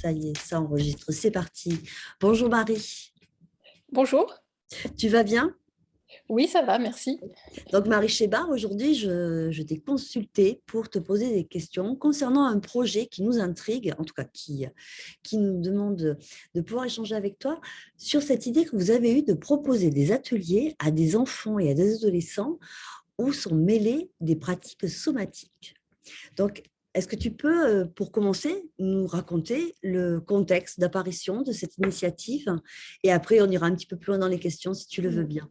Ça y est, ça enregistre. C'est parti. Bonjour Marie, Bonjour, tu vas bien? oui ça va, merci. Donc Marie Chébar, aujourd'hui, je t'ai consultée pour te poser des questions concernant un projet qui nous intrigue, en tout cas qui nous demande de pouvoir échanger avec toi sur cette idée que vous avez eue de proposer des ateliers à des enfants et à des adolescents où sont mêlées des pratiques somatiques. Donc, est-ce que tu peux, pour commencer, nous raconter le contexte d'apparition de cette initiative? Et après, on ira un petit peu plus loin dans les questions, si tu le veux bien.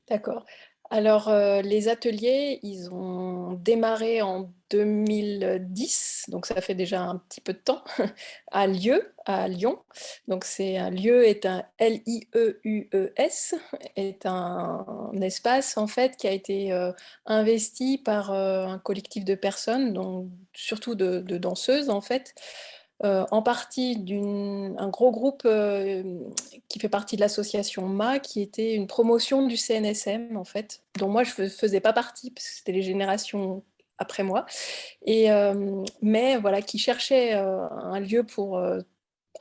D'accord. Alors, les ateliers, ils ont démarré en 2010, donc ça fait déjà un petit peu de temps, à Lieu, à Lyon. Donc c'est un lieu est un Lieus, est un espace en fait qui a été investi par un collectif de personnes, donc surtout de danseuses en fait, en partie d'un gros groupe qui fait partie de l'association MA, qui était une promotion du CNSM, en fait, dont moi je ne faisais pas partie, parce que c'était les générations après moi, mais voilà, qui cherchait un lieu pour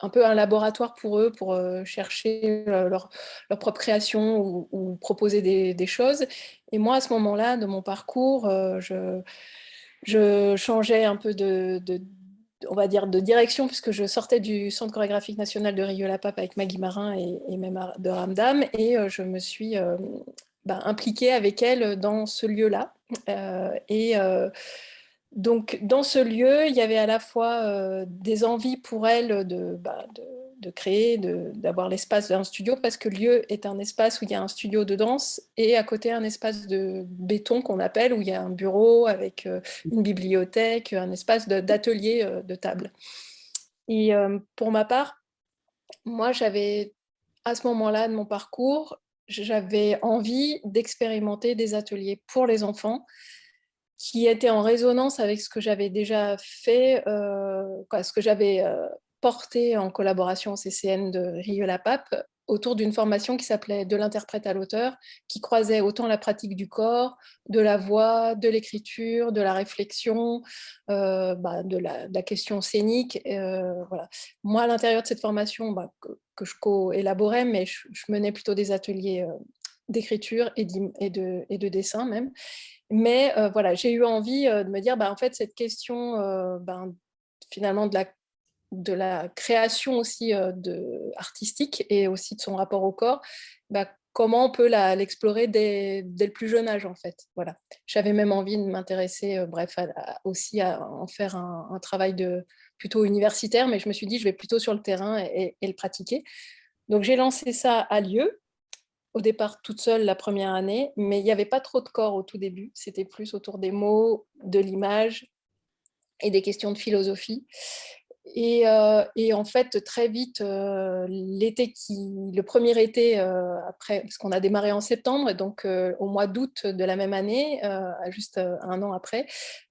un peu un laboratoire pour eux, pour chercher leur propre création ou proposer des choses. Et moi, à ce moment-là, de mon parcours, je changeais un peu on va dire, de direction, puisque je sortais du Centre chorégraphique national de Rieux-la-Pape avec Maggie Marin et même de Ramdam, et je me suis impliquée avec elle dans ce lieu-là. Donc, dans ce lieu, il y avait à la fois des envies pour elle de créer, d'avoir l'espace d'un studio, parce que le lieu est un espace où il y a un studio de danse et à côté un espace de béton qu'on appelle, où il y a un bureau avec une bibliothèque, un espace d'atelier de table. Et pour ma part, moi j'avais, à ce moment-là de mon parcours, j'avais envie d'expérimenter des ateliers pour les enfants qui était en résonance avec ce que j'avais déjà fait, ce que j'avais porté en collaboration au CCN de Rieux-la-Pape, autour d'une formation qui s'appelait De l'interprète à l'auteur, qui croisait autant la pratique du corps, de la voix, de l'écriture, de la réflexion, de la question scénique. Voilà. Moi, à l'intérieur de cette formation, que je co-élaborais, mais je menais plutôt des ateliers d'écriture et de dessin même. Mais voilà, j'ai eu envie de me dire, en fait, cette question finalement de la création aussi artistique et aussi de son rapport au corps, comment on peut l'explorer dès le plus jeune âge, en fait. Voilà. J'avais même envie de m'intéresser, aussi à en faire un travail plutôt universitaire, mais je me suis dit, je vais plutôt sur le terrain et le pratiquer. Donc j'ai lancé ça à Lieu, au départ toute seule la première année, mais il n'y avait pas trop de corps au tout début. C'était plus autour des mots, de l'image et des questions de philosophie. Et en fait, très vite, le premier été, après, parce qu'on a démarré en septembre, et donc au mois d'août de la même année, juste un an après,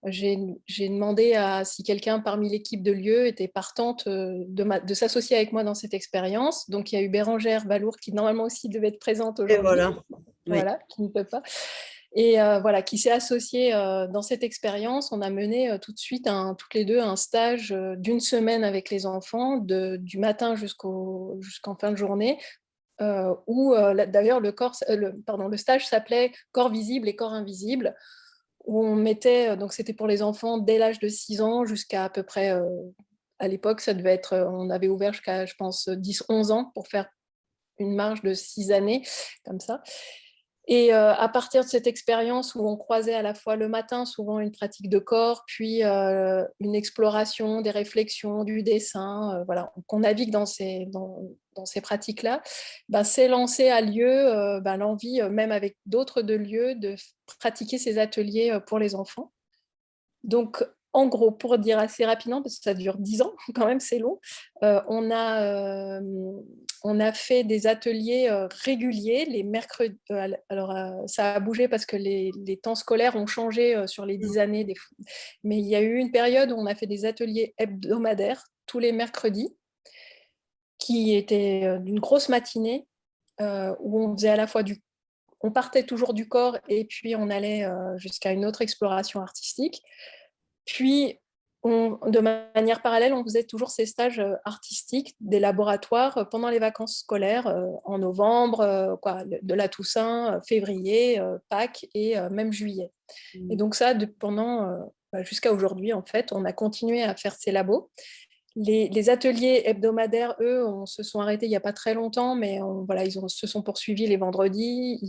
j'ai demandé si quelqu'un parmi l'équipe de Lieu était partante de s'associer avec moi dans cette expérience. Donc il y a eu Bérangère Balour, qui normalement aussi devait être présente Et aujourd'hui, voilà. Oui. voilà, qui ne peut pas. Et voilà, qui s'est associé dans cette expérience. On a mené tout de suite, toutes les deux, un stage d'une semaine avec les enfants, du matin jusqu'en fin de journée, où d'ailleurs le stage s'appelait Corps visible et corps invisible, où on mettait, donc c'était pour les enfants dès l'âge de 6 ans jusqu'à à peu près, à l'époque, ça devait être, on avait ouvert jusqu'à, je pense, 10-11 ans pour faire une marge de 6 années, comme ça. Et à partir de cette expérience où on croisait à la fois le matin souvent une pratique de corps, puis une exploration des réflexions, du dessin, voilà, qu'on navigue dans ces pratiques-là, s'est lancé à Lieu l'envie, même avec d'autres de Lieu, de pratiquer ces ateliers pour les enfants. Donc, en gros, pour dire assez rapidement, parce que ça dure 10 ans, quand même, c'est long, euh, on, a, euh, on a fait des ateliers réguliers les mercredis. Alors, ça a bougé parce que les temps scolaires ont changé sur les 10 années. Mais il y a eu une période où on a fait des ateliers hebdomadaires tous les mercredis, qui étaient d'une grosse matinée, où on faisait à la fois on partait toujours du corps et puis on allait jusqu'à une autre exploration artistique. Puis, de manière parallèle, on faisait toujours ces stages artistiques, des laboratoires pendant les vacances scolaires, en novembre, de la Toussaint, février, Pâques et même juillet. Et donc ça, pendant jusqu'à aujourd'hui, en fait, on a continué à faire ces labos. Les ateliers hebdomadaires, eux, se sont arrêtés il n'y a pas très longtemps, mais voilà, se sont poursuivis les vendredis,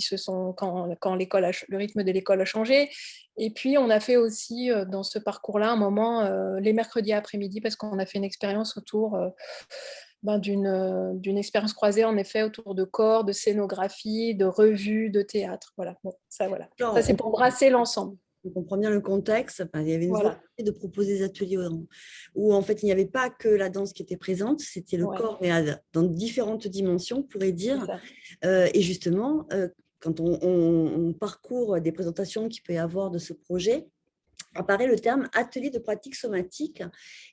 quand le rythme de l'école a changé. Et puis, on a fait aussi dans ce parcours-là un moment les mercredis après-midi, parce qu'on a fait une expérience autour d'une expérience croisée, en effet, autour de corps, de scénographie, de revues, de théâtre. Voilà, bon, voilà. Ça, c'est pour brasser l'ensemble. On comprend bien le contexte. Enfin, il y avait une volonté de proposer des ateliers où en fait il n'y avait pas que la danse qui était présente, c'était le corps, mais dans différentes dimensions, on pourrait dire. Et justement, quand on parcourt des présentations qu'il peut y avoir de ce projet, apparaît le terme atelier de pratique somatique.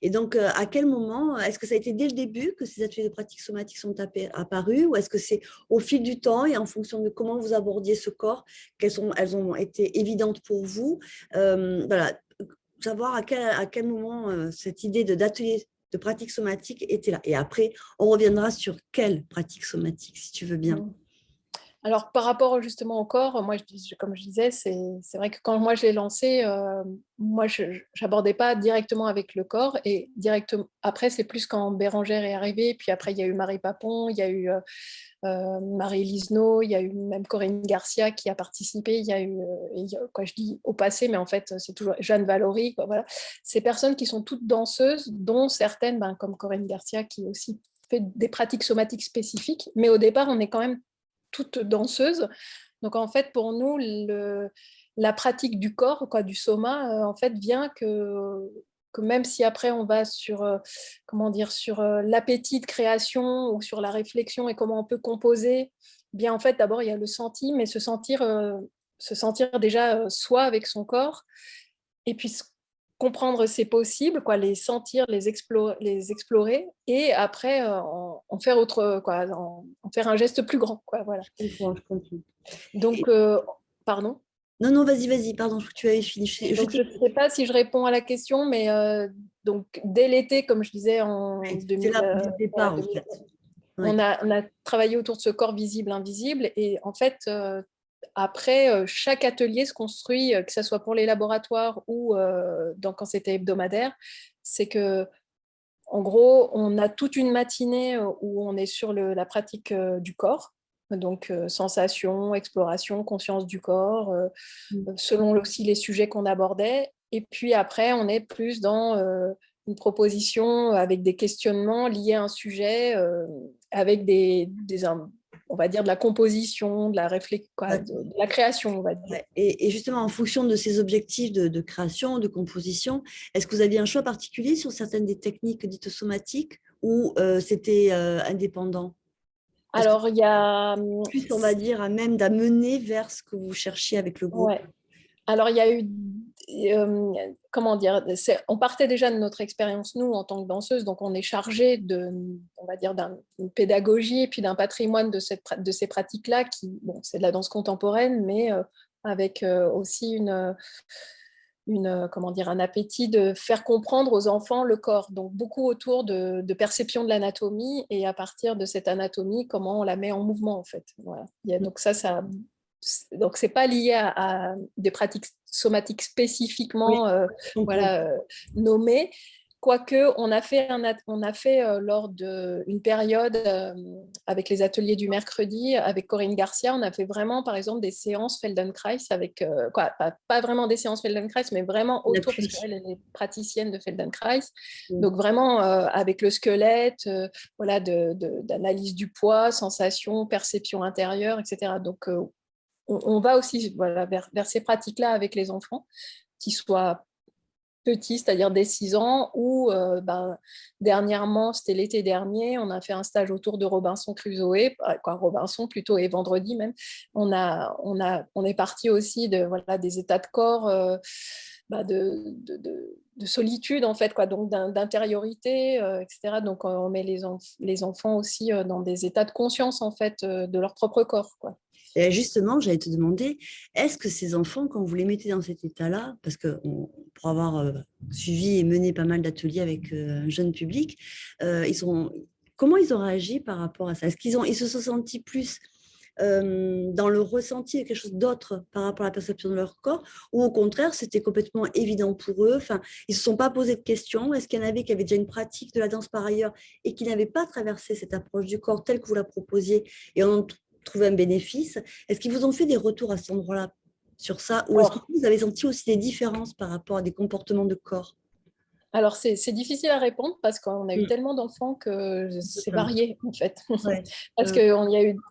Et donc, à quel moment, est-ce que ça a été dès le début que ces ateliers de pratique somatique sont apparus, ou est-ce que c'est au fil du temps et en fonction de comment vous abordiez ce corps, elles ont été évidentes pour vous? Voilà, savoir à quel moment cette idée d'atelier de pratique somatique était là. Et après, on reviendra sur quelle pratique somatique, si tu veux bien. Alors, par rapport justement au corps, moi, comme je disais, c'est vrai que quand moi je l'ai lancé, moi, je n'abordais pas directement avec le corps. Et après, c'est plus quand Bérangère est arrivée. Puis après, il y a eu Marie Papon, il y a eu Marie Lisno, il y a eu même Corinne Garcia qui a participé. Il y a eu, quoi je dis au passé, mais en fait, c'est toujours Jeanne Valory. Voilà. Ces personnes qui sont toutes danseuses, dont certaines, comme Corinne Garcia, qui aussi fait des pratiques somatiques spécifiques. Mais au départ, on est quand même toutes danseuses. Donc en fait, pour nous, la pratique du corps, du soma, en fait, vient que même si après on va sur, sur l'appétit de création ou sur la réflexion et comment on peut composer, bien en fait, d'abord il y a le senti, mais se sentir déjà soi avec son corps, et puis comprendre c'est possible, les sentir, les explorer, et après en faire en faire un geste plus grand, voilà. Je comprends. Donc, pardon. Non, vas-y, pardon, je crois que tu avais fini. Donc, je ne sais pas si je réponds à la question, mais donc, dès l'été, comme je disais, en 2000, c'est là dès le départ, en fait. On a travaillé autour de ce corps visible, invisible, et en fait, après, chaque atelier se construit, que ce soit pour les laboratoires ou quand c'était hebdomadaire, c'est que, en gros, on a toute une matinée où on est sur la pratique du corps, donc sensation, exploration, conscience du corps, selon aussi les sujets qu'on abordait. Et puis après, on est plus dans une proposition avec des questionnements liés à un sujet, avec on va dire de la composition, de la création, on va dire. Et justement, en fonction de ces objectifs de création, de composition, est-ce que vous aviez un choix particulier sur certaines des techniques dites somatiques, ou c'était indépendant? Alors, il y a... Plus, on va dire, à même d'amener vers ce que vous cherchiez avec le groupe. Ouais. Alors, il y a eu, comment dire, on partait déjà de notre expérience, nous, en tant que danseuse, donc on est chargé on va dire, d'une pédagogie et puis d'un patrimoine de ces pratiques-là, qui, bon, c'est de la danse contemporaine, mais avec aussi comment dire, un appétit de faire comprendre aux enfants le corps, donc beaucoup autour de perception de l'anatomie, et à partir de cette anatomie, comment on la met en mouvement, en fait. Voilà. Donc donc c'est pas lié à des pratiques somatiques spécifiquement nommées, quoique on a fait lors d'une période avec les ateliers du mercredi avec Corinne Garcia, on a fait vraiment par exemple des séances Feldenkrais avec pas vraiment des séances Feldenkrais, mais vraiment autour, parce qu'elle est praticienne de Feldenkrais, donc vraiment avec le squelette, d'analyse du poids, sensation, perception intérieure, etc. Donc on va aussi vers ces pratiques-là avec les enfants, qui soient petits, c'est-à-dire dès 6 ans, ou dernièrement, c'était l'été dernier, on a fait un stage autour de Robinson Crusoe, Robinson plutôt, et vendredi même, on est parti aussi des états de corps, de solitude, en fait, donc d'intériorité, etc. Donc on met les enfants aussi dans des états de conscience, en fait, de leur propre corps, Et justement, j'allais te demander, est-ce que ces enfants, quand vous les mettez dans cet état-là, parce qu'on pour avoir suivi et mené pas mal d'ateliers avec un jeune public, comment ils ont réagi par rapport à ça? Est-ce ils se sont sentis plus dans le ressenti quelque chose d'autre par rapport à la perception de leur corps, ou au contraire, c'était complètement évident pour eux, enfin, ils ne se sont pas posé de questions? Est-ce qu'il y en avait qui avaient déjà une pratique de la danse par ailleurs et qui n'avaient pas traversé cette approche du corps telle que vous la proposiez et en ont trouvé un bénéfice? Est-ce qu'ils vous ont fait des retours à cet endroit-là sur ça, ou est-ce que Alors, vous avez senti aussi des différences par rapport à des comportements de corps? alors c'est difficile à répondre parce qu'on a eu Mm. tellement d'enfants que c'est Totalement. varié en fait. Ouais. Parce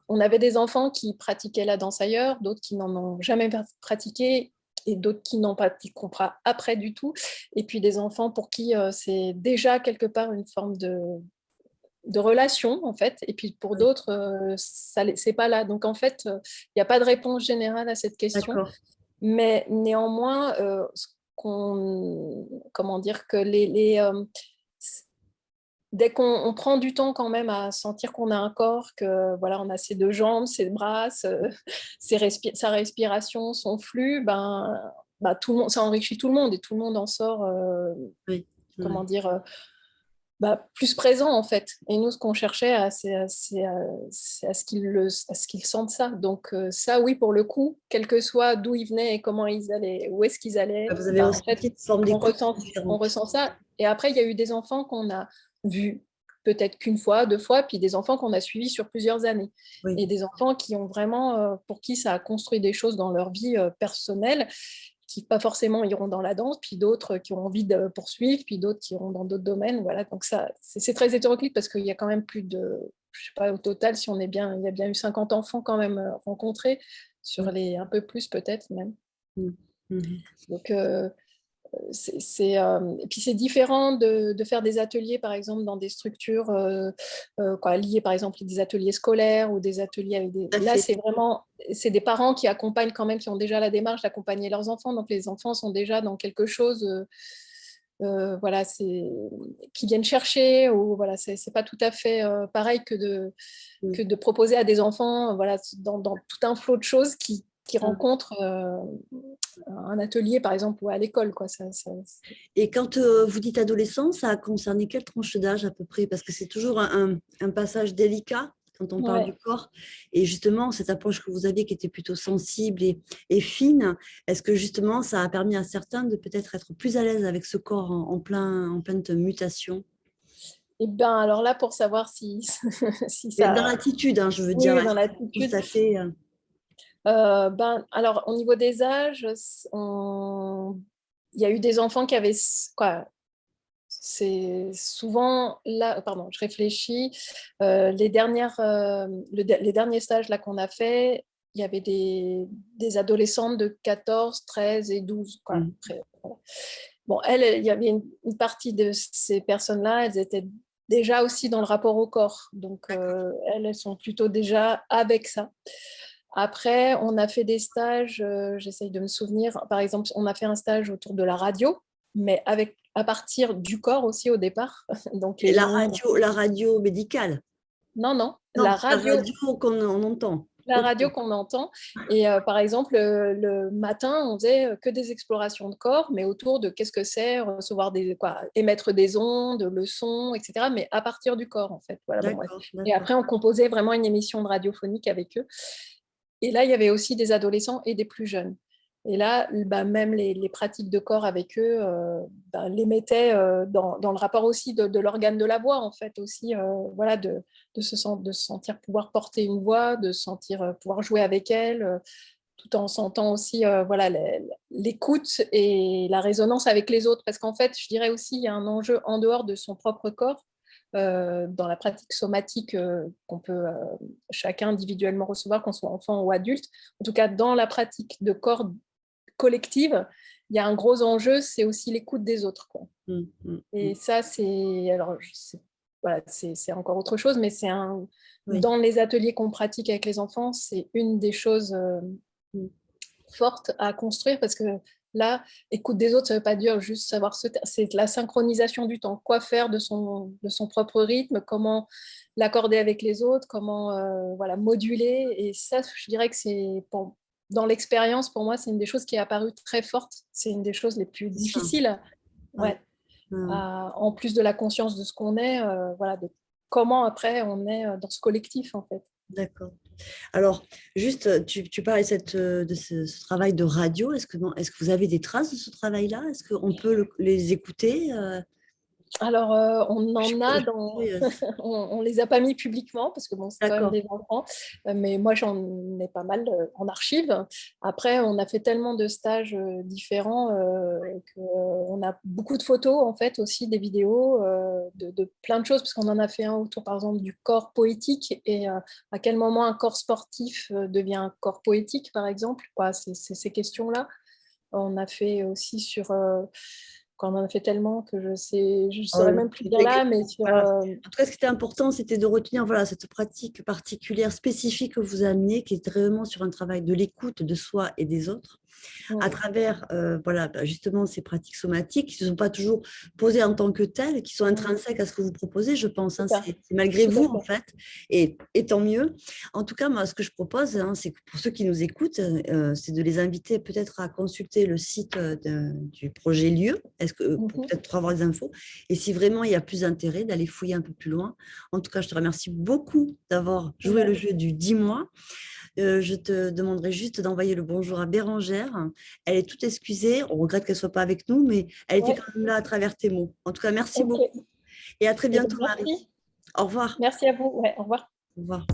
on avait des enfants qui pratiquaient la danse ailleurs, d'autres qui n'en ont jamais pratiqué et d'autres qui n'en pratiqueront pas après du tout. Et puis des enfants pour qui c'est déjà quelque part une forme de relation en fait. Et puis pour Ouais. d'autres, c'est pas là. Donc en fait, il n'y a pas de réponse générale à cette question. D'accord. Mais néanmoins, comment dire que dès qu'on prend du temps quand même à sentir qu'on a un corps, que voilà, on a ses deux jambes, ses bras, sa respiration, son flux, tout le monde, ça enrichit tout le monde et tout le monde en sort, Oui. comment Ouais. dire, plus présent en fait. Et nous, ce qu'on cherchait, c'est à ce qu'ils sentent ça. Donc ça, oui, pour le coup, quel que soit d'où ils venaient et comment ils allaient, où est-ce qu'ils allaient, Vous avez en fait, ressenti une forme d'écoute on différente. ressent ça. Et après, il y a eu des enfants qu'on a vus peut-être qu'une fois, deux fois, puis des enfants qu'on a suivis sur plusieurs années. Oui. Et des enfants qui ont vraiment, pour qui ça a construit des choses dans leur vie personnelle qui pas forcément iront dans la danse, puis d'autres qui ont envie de poursuivre, puis d'autres qui iront dans d'autres domaines. Voilà, donc ça, c'est très hétéroclite parce qu'il y a quand même plus de, je sais pas, au total, si on est bien, il y a bien eu 50 enfants quand même rencontrés, sur Oui. les un peu plus peut-être même. Mm. Mhm. Donc, et puis c'est différent de faire des ateliers, par exemple, dans des structures liées, par exemple, des ateliers scolaires ou des ateliers avec des... Tout à Là, fait. c'est vraiment, c'est des parents qui accompagnent quand même, qui ont déjà la démarche d'accompagner leurs enfants. Donc, les enfants sont déjà dans quelque chose, voilà, qui viennent chercher, ou voilà, c'est pas tout à fait pareil Mm. que de proposer à des enfants, voilà, dans tout un flot de choses qui Ça. rencontrent un atelier, par exemple, ou à l'école, quoi. Et quand vous dites adolescent, ça a concerné quelle tranche d'âge à peu près? Parce que c'est toujours un passage délicat quand on parle du Ouais. corps. Et justement, cette approche que vous aviez qui était plutôt sensible et fine, est-ce que justement ça a permis à certains de peut-être être plus à l'aise avec ce corps en pleine mutation? Et ben alors là, pour savoir si, si Et dans ça... l'attitude, hein, je veux Oui, dire, oui, dans est-ce que vous l'attitude. constatez, Alors, au niveau des âges, il y a eu des enfants qui avaient... Quoi, c'est souvent là, pardon, je réfléchis. Les derniers stages là qu'on a fait, il y avait des adolescentes de 14, 13 et 12. Quoi. mm, Voilà. Bon, il y avait une partie de ces personnes-là, elles étaient déjà aussi dans le rapport au corps. Donc, d'accord, elles sont plutôt déjà avec ça. Après, on a fait des stages, j'essaye de me souvenir, par exemple, on a fait un stage autour de la radio, mais à partir du corps aussi au départ, donc et les ondes. la radio médicale? Non, non, Non, la radio qu'on on entend. la Ok, radio qu'on entend. Et par exemple, le matin, on faisait que des explorations de corps, mais autour de qu'est-ce que c'est recevoir émettre des ondes, le son, etc. Mais à partir du corps, en fait. Voilà, bon, bref. d'accord, Et d'accord. après, on composait vraiment une émission de radiophonique avec eux. Et là, il y avait aussi des adolescents et des plus jeunes. Et là, même les pratiques de corps avec eux les mettaient dans le rapport aussi de l'organe de la voix, en fait, aussi, voilà, de se sentir pouvoir porter une voix, de se sentir pouvoir jouer avec elle, tout en sentant aussi voilà, l'écoute et la résonance avec les autres. Parce qu'en fait, je dirais aussi, il y a un enjeu en dehors de son propre corps, dans la pratique somatique qu'on peut chacun individuellement recevoir, qu'on soit enfant ou adulte. En tout cas, dans la pratique de corps collective, il y a un gros enjeu, c'est aussi l'écoute des autres, quoi. Mm, mm, Et mm. ça, alors, voilà, c'est encore autre chose, mais Oui. dans les ateliers qu'on pratique avec les enfants, c'est une des choses Mm. forte à construire parce que là, écoute des autres, ça ne veut pas dire juste savoir c'est la synchronisation du temps. Quoi faire de son propre rythme, comment l'accorder avec les autres, comment voilà, moduler. Et ça, je dirais que c'est dans l'expérience, pour moi, c'est une des choses qui est apparue très forte. C'est une des choses les plus C'est ça. difficiles. Ouais. Ouais. En plus de la conscience de ce qu'on est, voilà, de comment après on est dans ce collectif, en fait. D'accord. Alors, juste, tu parlais de ce travail de radio. Est-ce que vous avez des traces de ce travail-là? Est-ce qu'on peut les écouter? Alors, on Je suis en a curieuse. on les a pas mis publiquement parce que bon, c'est quand même D'accord. des enfants, mais moi j'en ai pas mal en archive. Après, on a fait tellement de stages différents qu'on a beaucoup de photos en fait, aussi des vidéos de plein de choses, parce qu'on en a fait un autour par exemple du corps poétique et à quel moment un corps sportif devient un corps poétique par exemple, quoi, c'est ces questions-là. On a fait aussi sur quand on en a fait tellement que je saurais même plus dire là, mais sur Voilà. En tout cas, ce qui était important, c'était de retenir voilà, cette pratique particulière, spécifique que vous amenez, qui est vraiment sur un travail de l'écoute de soi et des autres, à travers voilà, justement ces pratiques somatiques qui ne sont pas toujours posées en tant que telles, qui sont intrinsèques à ce que vous proposez, je pense. Hein, c'est malgré vous, en fait, et tant mieux. En tout cas, moi, ce que je propose, hein, c'est que pour ceux qui nous écoutent, c'est de les inviter peut-être à consulter le site du projet Lieu, pour peut-être avoir des infos, et si vraiment il y a plus d'intérêt, d'aller fouiller un peu plus loin. En tout cas, je te remercie beaucoup d'avoir joué le jeu du 10 mois. Je te demanderai juste d'envoyer le bonjour à Bérangère. Elle est toute excusée. On regrette qu'elle ne soit pas avec nous, mais elle était quand même là à travers tes mots. En tout cas, merci beaucoup. Et à très bientôt, Marie. Merci. Au revoir. Merci à vous. Ouais, au revoir. Au revoir.